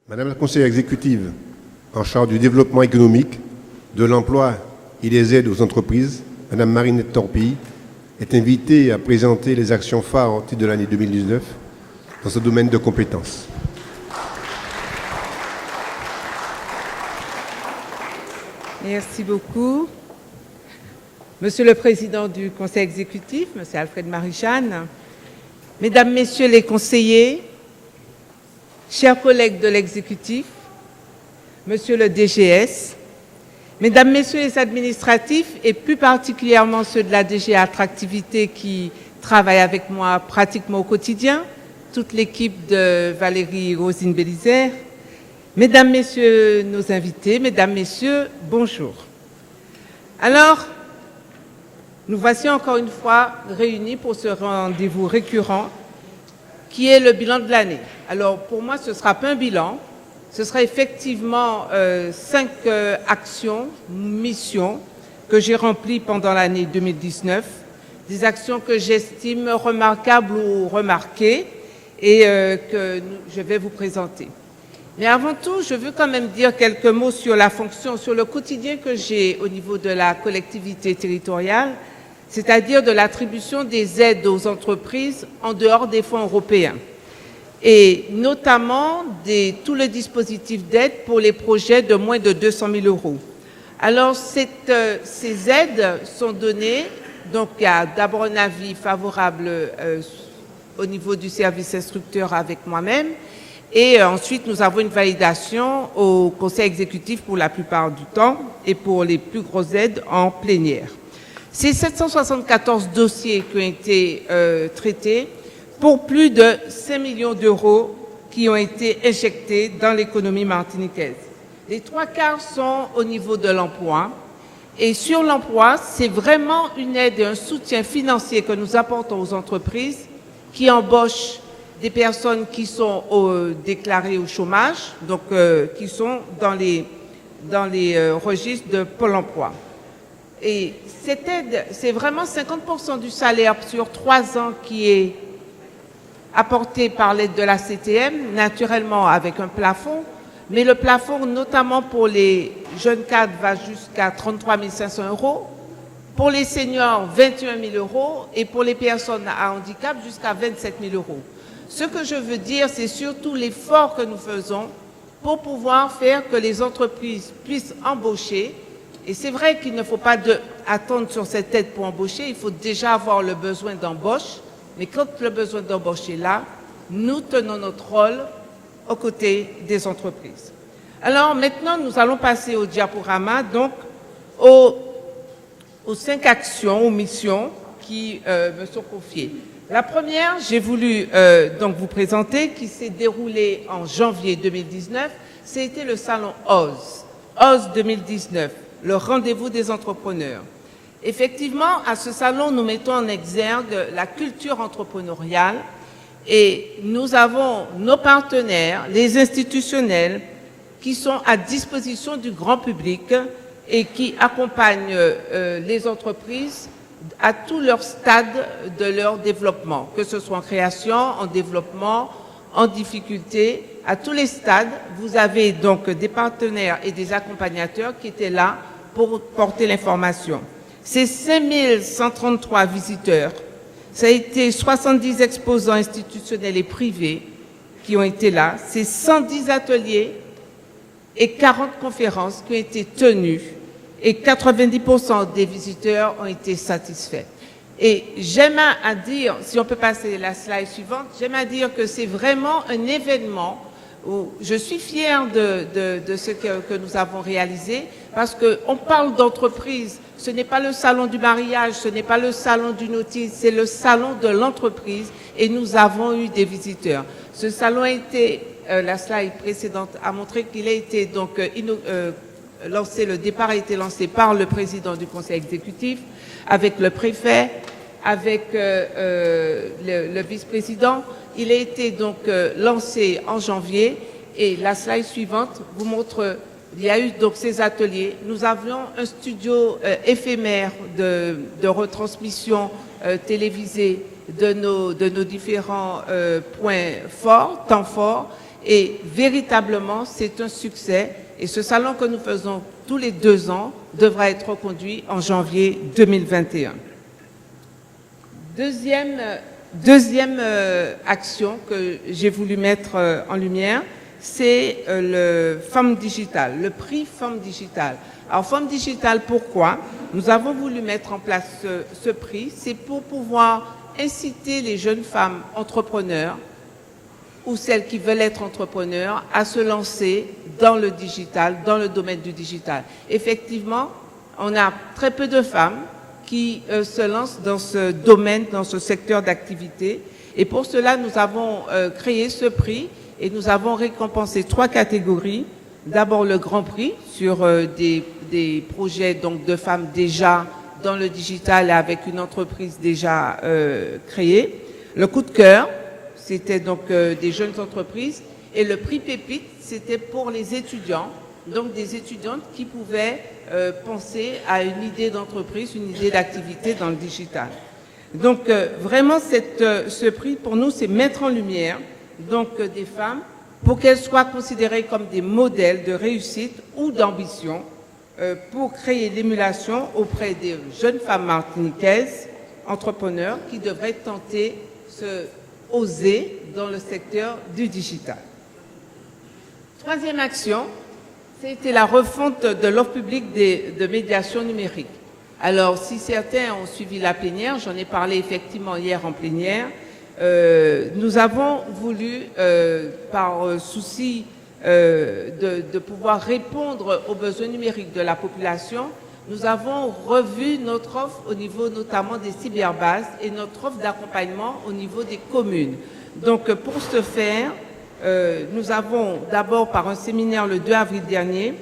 Madame la conseillère exécutive en charge du développement économique, de l'emploi et des aides aux entreprises, Madame Marinette Torpille, est invitée à présenter les actions phares au titre de l'année 2019 dans ce domaine de compétences. Merci beaucoup. Monsieur le Président du Conseil exécutif, Monsieur Alfred Marie-Jeanne, Mesdames, Messieurs les conseillers, chers collègues de l'exécutif, Monsieur le DGS, Mesdames, Messieurs les administratifs et plus particulièrement ceux de la DG Attractivité qui travaillent avec moi pratiquement au quotidien, toute l'équipe de Valérie Rosine Bélizaire, Mesdames, Messieurs nos invités, Mesdames, Messieurs, bonjour. Alors, nous voici encore une fois réunis pour ce rendez-vous récurrent qui est le bilan de l'année. Alors, pour moi, ce ne sera pas un bilan, ce sera effectivement 5 actions, missions que j'ai remplies pendant l'année 2019, des actions que j'estime remarquables ou remarquées et que je vais vous présenter. Mais avant tout, je veux quand même dire quelques mots sur la fonction, sur le quotidien que j'ai au niveau de la collectivité territoriale, c'est-à-dire de l'attribution des aides aux entreprises en dehors des fonds européens, et notamment tout le dispositif d'aide pour les projets de moins de 200 000 €. Alors, ces aides sont données, donc il y a d'abord un avis favorable au niveau du service instructeur avec moi-même, et ensuite nous avons une validation au Conseil exécutif pour la plupart du temps et pour les plus grosses aides en plénière. Ces 774 dossiers qui ont été traités pour plus de 5 millions d'euros qui ont été injectés dans l'économie martiniquaise. Les 3/4 sont au niveau de l'emploi. Et sur l'emploi, c'est vraiment une aide et un soutien financier que nous apportons aux entreprises qui embauchent des personnes qui sont déclarées au chômage, donc qui sont dans les registres de Pôle emploi. Et cette aide, c'est vraiment 50% du salaire sur 3 ans qui est apporté par l'aide de la CTM, naturellement avec un plafond, mais le plafond, notamment pour les jeunes cadres, va jusqu'à 33 500 €, pour les seniors, 21 000 € et pour les personnes à handicap, jusqu'à 27 000 €. Ce que je veux dire, c'est surtout l'effort que nous faisons pour pouvoir faire que les entreprises puissent embaucher. Et c'est vrai qu'il ne faut pas attendre sur cette aide pour embaucher, il faut déjà avoir le besoin d'embauche. Mais quand le besoin d'embauche est là, nous tenons notre rôle aux côtés des entreprises. Alors maintenant, nous allons passer au diaporama, donc aux 5 actions, aux missions qui me sont confiées. La première, j'ai voulu donc vous présenter, qui s'est déroulée en janvier 2019, c'était le salon OZ 2019, le rendez-vous des entrepreneurs. Effectivement, à ce salon, nous mettons en exergue la culture entrepreneuriale et nous avons nos partenaires, les institutionnels, qui sont à disposition du grand public et qui accompagnent les entreprises à tous leurs stades de leur développement, que ce soit en création, en développement, en difficulté, à tous les stades. Vous avez donc des partenaires et des accompagnateurs qui étaient là pour porter l'information. C'est 5 133 visiteurs, ça a été 70 exposants institutionnels et privés qui ont été là, c'est 110 ateliers et 40 conférences qui ont été tenues et 90% des visiteurs ont été satisfaits. Et j'aime à dire, si on peut passer la slide suivante, j'aime à dire que c'est vraiment un événement où je suis fière de ce que nous avons réalisé parce qu'on parle d'entreprise. Ce n'est pas le salon du mariage, ce n'est pas le salon du nautisme, c'est le salon de l'entreprise et nous avons eu des visiteurs. Ce salon a été, la slide précédente a montré qu'il a été donc lancé, le départ a été lancé par le président du conseil exécutif, avec le préfet, avec le vice-président. Il a été donc lancé en janvier et la slide suivante vous montre. Il y a eu donc ces ateliers. Nous avions un studio éphémère de retransmission télévisée de nos différents points forts, temps forts. Et véritablement, c'est un succès. Et ce salon que nous faisons tous les 2 ans devra être reconduit en janvier 2021. Deuxième action que j'ai voulu mettre en lumière, c'est le Femmes Digitales, le prix Femmes Digitales. Alors, Femmes Digitales, pourquoi? Nous avons voulu mettre en place ce prix, c'est pour pouvoir inciter les jeunes femmes entrepreneurs ou celles qui veulent être entrepreneurs à se lancer dans le digital, dans le domaine du digital. Effectivement, on a très peu de femmes qui se lancent dans ce domaine, dans ce secteur d'activité. Et pour cela, nous avons créé ce prix et nous avons récompensé 3 catégories. D'abord, le Grand Prix sur des projets donc, de femmes déjà dans le digital et avec une entreprise déjà créée. Le Coup de cœur, c'était donc des jeunes entreprises. Et le prix Pépite, c'était pour les étudiants, donc des étudiantes qui pouvaient penser à une idée d'entreprise, une idée d'activité dans le digital. Donc vraiment, ce prix, pour nous, c'est mettre en lumière donc, des femmes pour qu'elles soient considérées comme des modèles de réussite ou d'ambition pour créer l'émulation auprès des jeunes femmes martiniquaises, entrepreneurs, qui devraient tenter oser dans le secteur du digital. Troisième action, c'était la refonte de l'offre publique de médiation numérique. Alors, si certains ont suivi la plénière, j'en ai parlé effectivement hier en plénière, nous avons voulu, par souci de pouvoir répondre aux besoins numériques de la population, nous avons revu notre offre au niveau notamment des cyberbases et notre offre d'accompagnement au niveau des communes. Donc, pour ce faire, nous avons d'abord, par un séminaire le 2 avril dernier,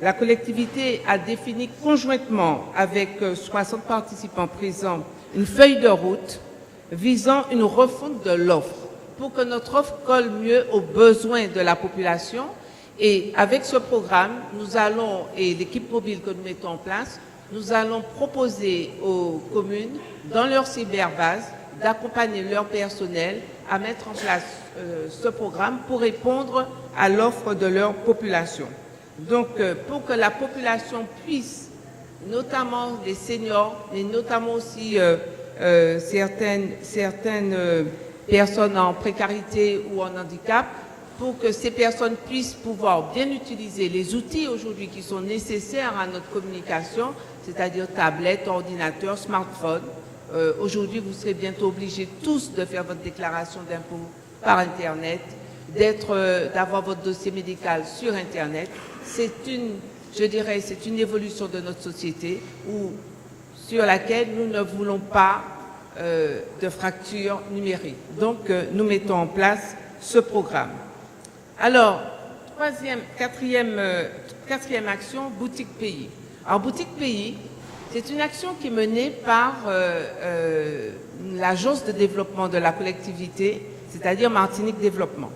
la collectivité a défini conjointement avec 60 participants présents une feuille de route visant une refonte de l'offre pour que notre offre colle mieux aux besoins de la population. Et avec ce programme, nous allons, et l'équipe mobile que nous mettons en place, nous allons proposer aux communes, dans leur cyberbase, d'accompagner leur personnel à mettre en place ce programme pour répondre à l'offre de leur population. Donc, pour que la population puisse, notamment les seniors, mais notamment aussi certaines personnes en précarité ou en handicap, pour que ces personnes puissent pouvoir bien utiliser les outils aujourd'hui qui sont nécessaires à notre communication, c'est-à-dire tablettes, ordinateurs, smartphones. Aujourd'hui, vous serez bientôt obligés tous de faire votre déclaration d'impôt par Internet, d'avoir votre dossier médical sur Internet. C'est une évolution de notre société sur laquelle nous ne voulons pas de fracture numérique. Donc, nous mettons en place ce programme. Alors, quatrième action, Boutique Pays. Alors, Boutique Pays, c'est une action qui est menée par l'agence de développement de la collectivité, c'est-à-dire Martinique Développement.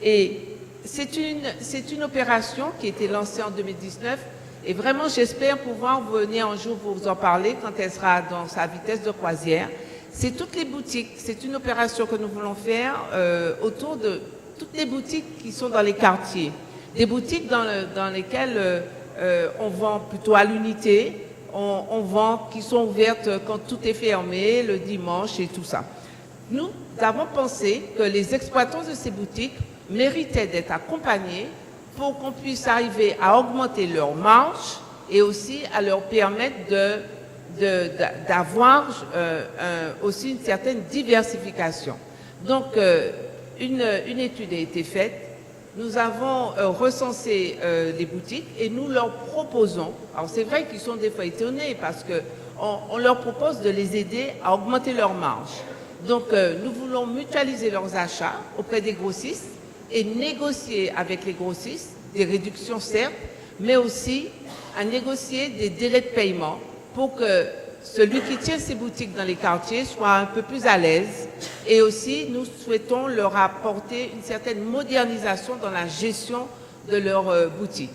Et c'est une opération qui a été lancée en 2019 et vraiment j'espère pouvoir venir un jour vous en parler quand elle sera dans sa vitesse de croisière. C'est toutes les boutiques, c'est une opération que nous voulons faire autour de toutes les boutiques qui sont dans les quartiers. Des boutiques dans lesquelles on vend plutôt à l'unité, on vend qui sont ouvertes quand tout est fermé, le dimanche et tout ça. Nous avons pensé que les exploitants de ces boutiques méritaient d'être accompagnés pour qu'on puisse arriver à augmenter leur marge et aussi à leur permettre d'avoir aussi une certaine diversification. Donc, une étude a été faite. Nous avons recensé les boutiques et nous leur proposons, alors c'est vrai qu'ils sont des fois étonnés parce qu'on leur propose de les aider à augmenter leur marge. Donc, nous voulons mutualiser leurs achats auprès des grossistes et négocier avec les grossistes des réductions certes, mais aussi à négocier des délais de paiement pour que celui qui tient ses boutiques dans les quartiers soit un peu plus à l'aise. Et aussi, nous souhaitons leur apporter une certaine modernisation dans la gestion de leurs boutiques.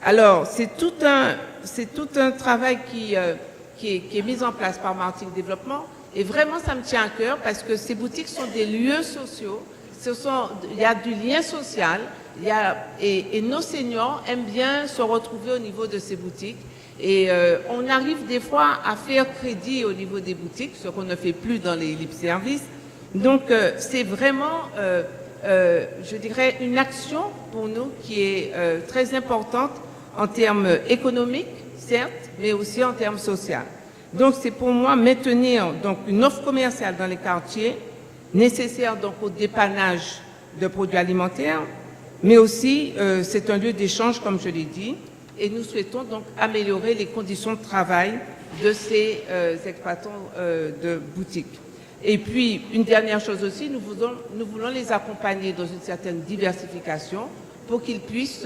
Alors, c'est tout un travail qui est mis en place par Martinique Développement. Et vraiment, ça me tient à cœur parce que ces boutiques sont des lieux sociaux. il y a du lien social, et nos seniors aiment bien se retrouver au niveau de ces boutiques. Et on arrive des fois à faire crédit au niveau des boutiques, ce qu'on ne fait plus dans les libre-services. Donc, c'est vraiment, je dirais, une action pour nous qui est très importante en termes économiques, certes, mais aussi en termes sociaux. Donc, c'est pour moi maintenir donc, une offre commerciale dans les quartiers, nécessaire donc au dépannage de produits alimentaires, mais aussi c'est un lieu d'échange, comme je l'ai dit, et nous souhaitons donc améliorer les conditions de travail de ces exploitants de boutiques. Et puis, une dernière chose aussi, nous voulons les accompagner dans une certaine diversification pour qu'ils puissent,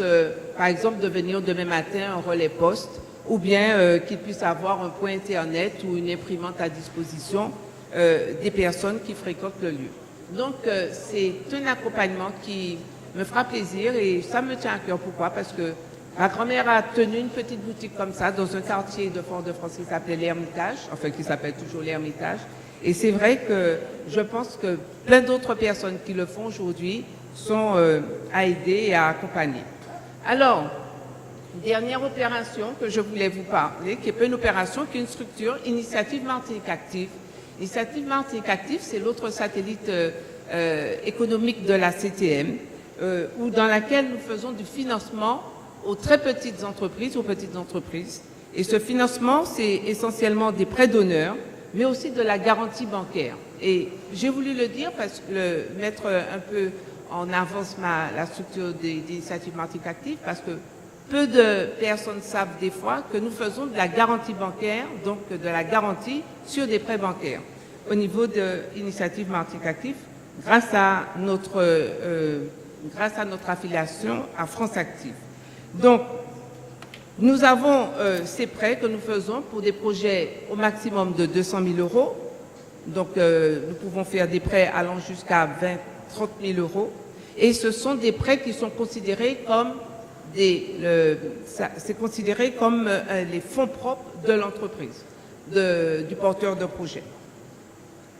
par exemple, devenir demain matin un relais poste ou bien qu'ils puissent avoir un point Internet ou une imprimante à disposition des personnes qui fréquentent le lieu. Donc, c'est un accompagnement qui me fera plaisir et ça me tient à cœur. Pourquoi? Parce que ma grand-mère a tenu une petite boutique comme ça dans un quartier de Fort-de-France qui s'appelait l'Ermitage, enfin qui s'appelle toujours l'Ermitage. Et c'est vrai que je pense que plein d'autres personnes qui le font aujourd'hui sont à aider et à accompagner. Alors, dernière opération que je voulais vous parler, qui est pas une opération, qui est une structure, Initiative Martinique Active. Initiative Martinique Active, c'est l'autre satellite économique de la CTM, dans laquelle nous faisons du financement aux très petites entreprises, Et ce financement, c'est essentiellement des prêts d'honneur, mais aussi de la garantie bancaire. Et j'ai voulu le dire, parce que mettre un peu en avance la structure d'initiative Martinique Active, parce que peu de personnes savent des fois que nous faisons de la garantie bancaire, donc de la garantie sur des prêts bancaires au niveau de l'initiative Martinique Active, grâce à notre affiliation à France Active. Donc, nous avons ces prêts que nous faisons pour des projets au maximum de 200 000 euros. Donc, nous pouvons faire des prêts allant jusqu'à 30 000 euros. Et ce sont des prêts qui sont considérés comme c'est considéré comme les fonds propres de l'entreprise, du porteur de projet.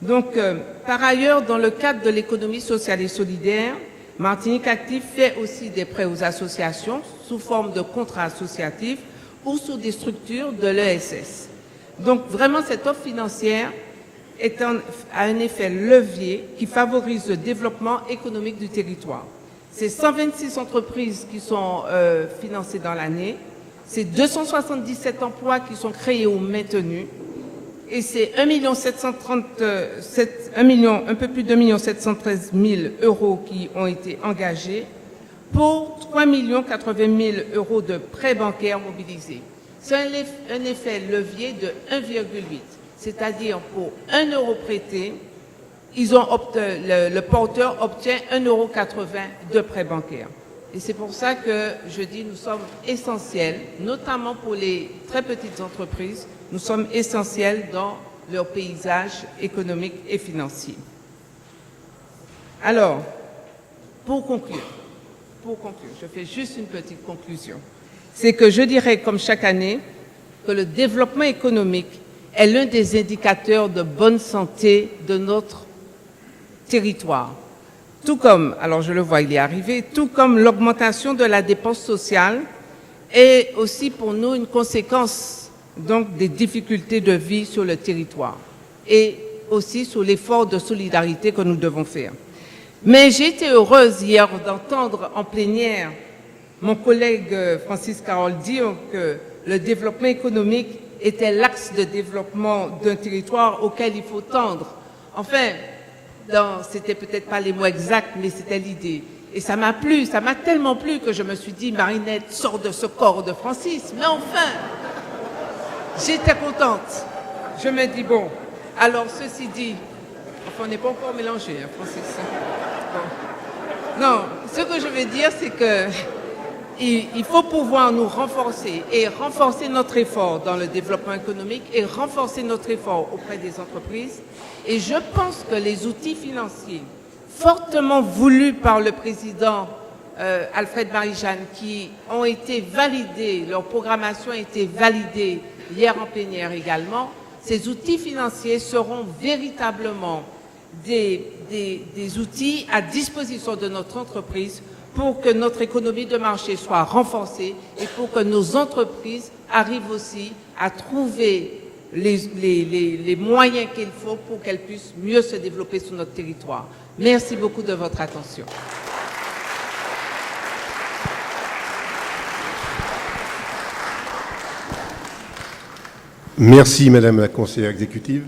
Donc, par ailleurs, dans le cadre de l'économie sociale et solidaire, Martinique Active fait aussi des prêts aux associations sous forme de contrats associatifs ou sous des structures de l'ESS. Donc, vraiment, cette offre financière a un effet levier qui favorise le développement économique du territoire. C'est 126 entreprises qui sont financées dans l'année, c'est 277 emplois qui sont créés ou maintenus, et c'est un peu plus de 1 713 000 euros qui ont été engagés pour 3 80 000 euros de prêts bancaires mobilisés. C'est un effet levier de 1,8, c'est-à-dire pour 1 euro prêté, le porteur obtient 1,80 euro de prêt bancaire. Et c'est pour ça que je dis nous sommes essentiels, notamment pour les très petites entreprises, nous sommes essentiels dans leur paysage économique et financier. Alors, pour conclure, je fais juste une petite conclusion. C'est que je dirais, comme chaque année, que le développement économique est l'un des indicateurs de bonne santé de notre territoire. Tout comme, alors je le vois, il est arrivé, tout comme l'augmentation de la dépense sociale est aussi pour nous une conséquence donc des difficultés de vie sur le territoire et aussi sur l'effort de solidarité que nous devons faire. Mais j'ai été heureuse hier d'entendre en plénière mon collègue Francis Carole dire que le développement économique était l'axe de développement d'un territoire auquel il faut tendre. Enfin, c'était peut-être pas les mots exacts, mais c'était l'idée. Et ça m'a plu, ça m'a tellement plu que je me suis dit, Marinette, sors de ce corps de Francis. Mais enfin, j'étais contente. Je me dis, bon, alors ceci dit, enfin, on n'est pas encore mélangé, hein, Francis. Bon. Non, ce que je veux dire, c'est que il faut pouvoir nous renforcer et renforcer notre effort dans le développement économique et renforcer notre effort auprès des entreprises. Et je pense que les outils financiers fortement voulus par le président Alfred Marie-Jeanne, qui ont été validés, leur programmation a été validée hier en plénière également, ces outils financiers seront véritablement des des outils à disposition de notre entreprise pour que notre économie de marché soit renforcée et pour que nos entreprises arrivent aussi à trouver les moyens qu'il faut pour qu'elles puissent mieux se développer sur notre territoire. Merci beaucoup de votre attention. Merci, Madame la conseillère exécutive.